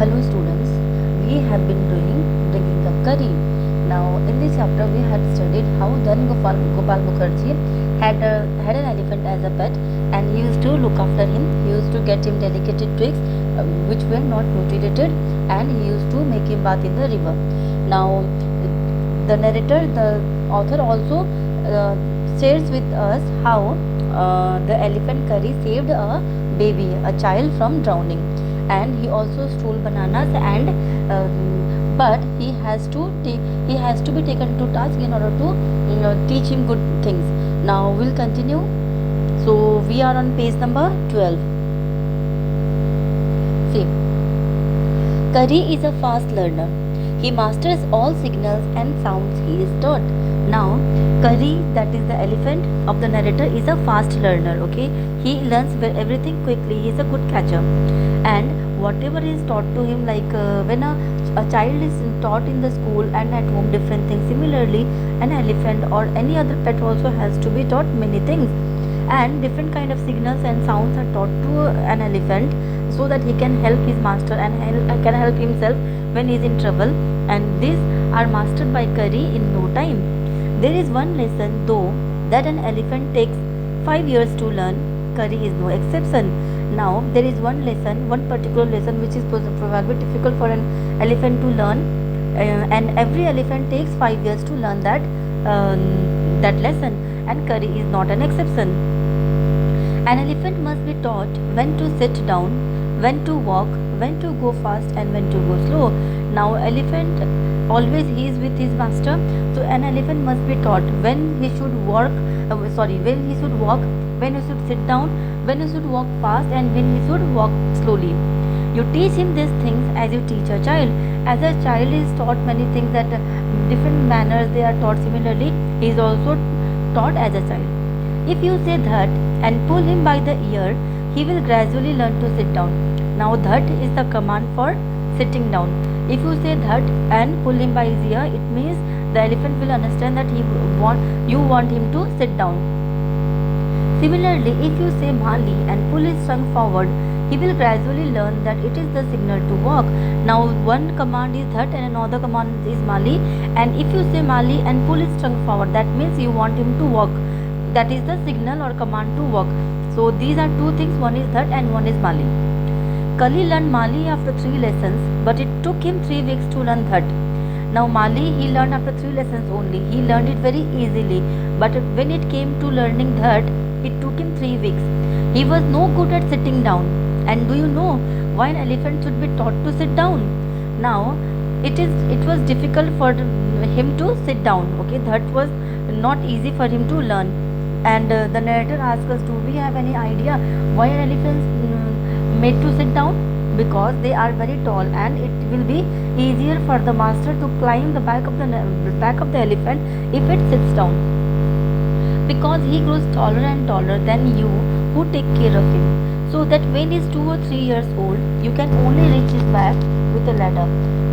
Hello students, we have been doing drinking of curry. Now in this chapter we had studied how then Gopal Mukherjee had an elephant as a pet, and he used to look after him. He used to get him delicate tricks which were not mutilated, and he used to make him bath in the river. Now the narrator, the author also shares with us how the elephant curry saved a baby, a child from drowning, and he also stole bananas, and but he has to be taken to task in order to teach him good things. Now we'll continue. So we are on page number 12. See, Curry is a fast learner. He masters all signals and sounds he is taught. Now, Curry, that is the elephant of the narrator, is a fast learner. Okay, he learns everything quickly. He is a good catcher, and whatever is taught to him, like when a child is taught in the school and at home different things. Similarly, an elephant or any other pet also has to be taught many things, and different kind of signals and sounds are taught to an elephant so that he can help his master and can help himself when he is in trouble, and these are mastered by Curry in no time. There is one lesson though that an elephant takes 5 years to learn. Curry is no exception. Now there is one lesson, one particular lesson which is probably difficult for an elephant to learn, and every elephant takes 5 years to learn that lesson, and Curry is not an exception. An elephant must be taught when to sit down, when to walk, when to go fast, and when to go slow. Now elephant always he is with his master, so an elephant must be taught when he should when he should walk, when he should sit down, when he should walk fast, and when he should walk slowly. You teach him these things as you teach a child. As a child is taught many things, that different manners they are taught. Similarly, he is also taught as a child. If you say that and pull him by the ear, he will gradually learn to sit down. Now that is the command for sitting down. If you say that and pull him by his ear, it means the elephant will understand that you want him to sit down. Similarly, if you say Mali and pull his trunk forward, he will gradually learn that it is the signal to walk. Now one command is that and another command is Mali, and if you say Mali and pull his trunk forward, that means you want him to walk. That is the signal or command to walk. So these are two things, one is that and one is Mali. Kali learned Mali after 3 lessons, but it took him 3 weeks to learn that. Now Mali he learned after 3 lessons only. He learned it very easily, but when it came to learning that, it took him 3 weeks. He was no good at sitting down. And do you know why an elephant should be taught to sit down? Now it was difficult for him to sit down. Okay, that was not easy for him to learn. And the narrator asks us, do we have any idea why an elephant is made to sit down? Because they are very tall, and it will be easier for the master to climb the back of the elephant if it sits down, because he grows taller and taller than you who take care of him, so that when he is 2 or 3 years old, you can only reach his back with a ladder.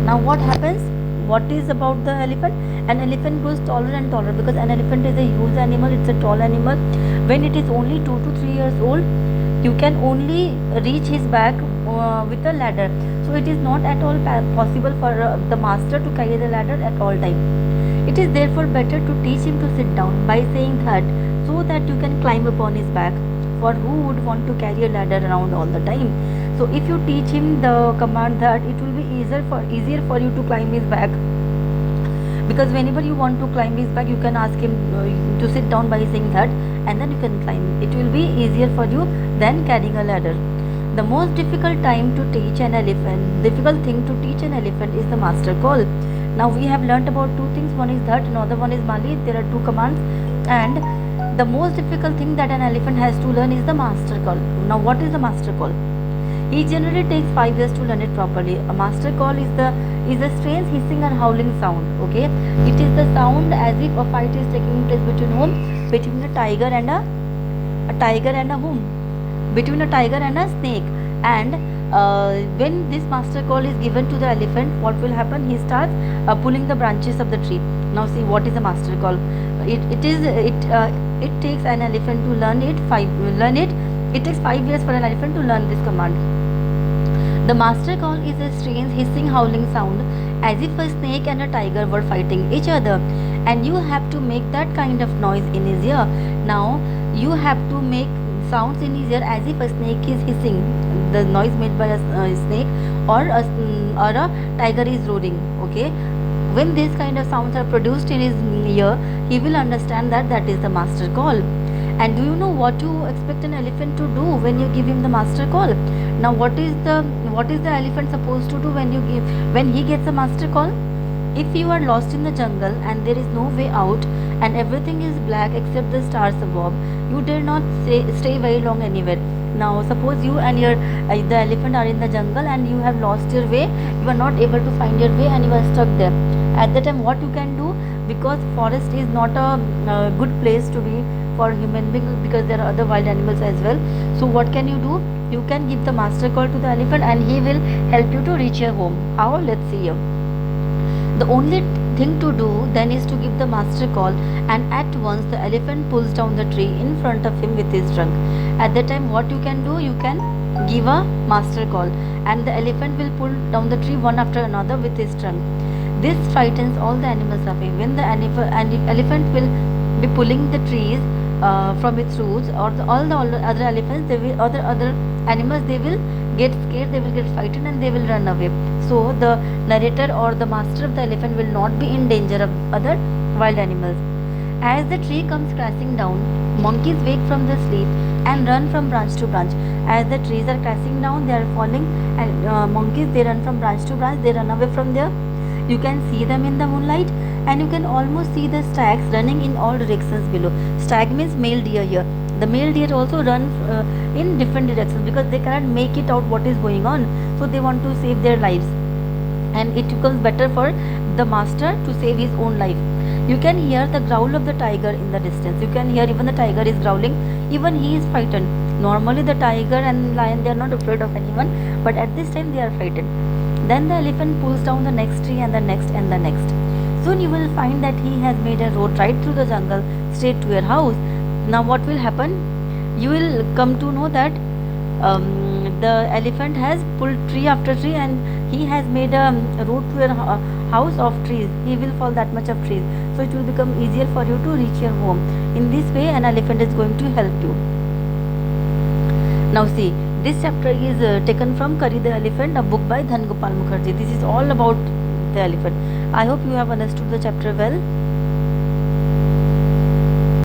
Now what happens? What is about the elephant? An elephant grows taller and taller because an elephant is a huge animal, it's a tall animal. When it is only 2 to 3 years old, you can only reach his back with a ladder. So it is not at all possible for the master to carry the ladder at all time. It is therefore better to teach him to sit down by saying that, so that you can climb upon his back. For who would want to carry a ladder around all the time? So if you teach him the command that, it will be easier for you to climb his back, because whenever you want to climb his back, you can ask him to sit down by saying that, and then you can climb. It will be easier for you than carrying a ladder. The most difficult thing to teach an elephant is the master call. Now we have learnt about two things. One is that, another one is Mali. There are two commands, and the most difficult thing that an elephant has to learn is the master call. Now what is the master call? It generally takes 5 years to learn it properly. A master call is a strange hissing or howling sound. Okay, it is the sound as if a fight is taking place between whom? Between a tiger and a whom? Between a tiger and a snake. And when this master call is given to the elephant, what will happen? He starts pulling the branches of the tree. Now see, what is a master call? It takes an elephant to learn it. It takes 5 years for an elephant to learn this command. The master call is a strange hissing howling sound as if a snake and a tiger were fighting each other, and you have to make that kind of noise in his ear. Now you have to make sounds in his ear as if a snake is hissing, the noise made by a snake, or a tiger is roaring. Okay, when these kind of sounds are produced in his ear, he will understand that that is the master call. And do you know what you expect an elephant to do when you give him the master call? Now what is the elephant supposed to do when he gets a master call? If you are lost in the jungle and there is no way out and everything is black except the stars above, you dare not stay very long anywhere. Now suppose you and the elephant are in the jungle and you have lost your way, you are not able to find your way and you are stuck there. At that time what you can do, because forest is not a good place to be for human beings, because there are other wild animals as well. So what can you do? You can give the master call to the elephant and he will help you to reach your home. How? Let's see here. The only thing to do then is to give the master call, and at once the elephant pulls down the tree in front of him with his trunk. At that time what you can do, you can give a master call and the elephant will pull down the tree one after another with his trunk. This frightens all the animals away. When the elephant will be pulling the trees from its roots, or all the other elephants, they will, other animals, they will get scared, they will get frightened and they will run away. So the narrator or the master of the elephant will not be in danger of other wild animals. As the tree comes crashing down, monkeys wake from their sleep and run from branch to branch. As the trees are crashing down, they are falling, and monkeys, they run from branch to branch, they run away from there. You can see them in the moonlight, and you can almost see the stags running in all directions below. Stag means male deer here. The male deer also run in different directions because they cannot make it out what is going on. So they want to save their lives, and it becomes better for the master to save his own life. You can hear the growl of the tiger in the distance. You can hear even the tiger is growling. Even he is frightened. Normally the tiger and lion, they are not afraid of anyone, but at this time they are frightened. Then the elephant pulls down the next tree and the next and the next. Soon you will find that he has made a road right through the jungle straight to your house. Now what will happen? You will come to know that the elephant has pulled tree after tree and he has made a road to your house of trees. He will fall that much of trees. So it will become easier for you to reach your home. In this way an elephant is going to help you. Now see, this chapter is taken from Kari the Elephant, a book by Dhan Gopal Mukherjee. This is all about the elephant. I hope you have understood the chapter well.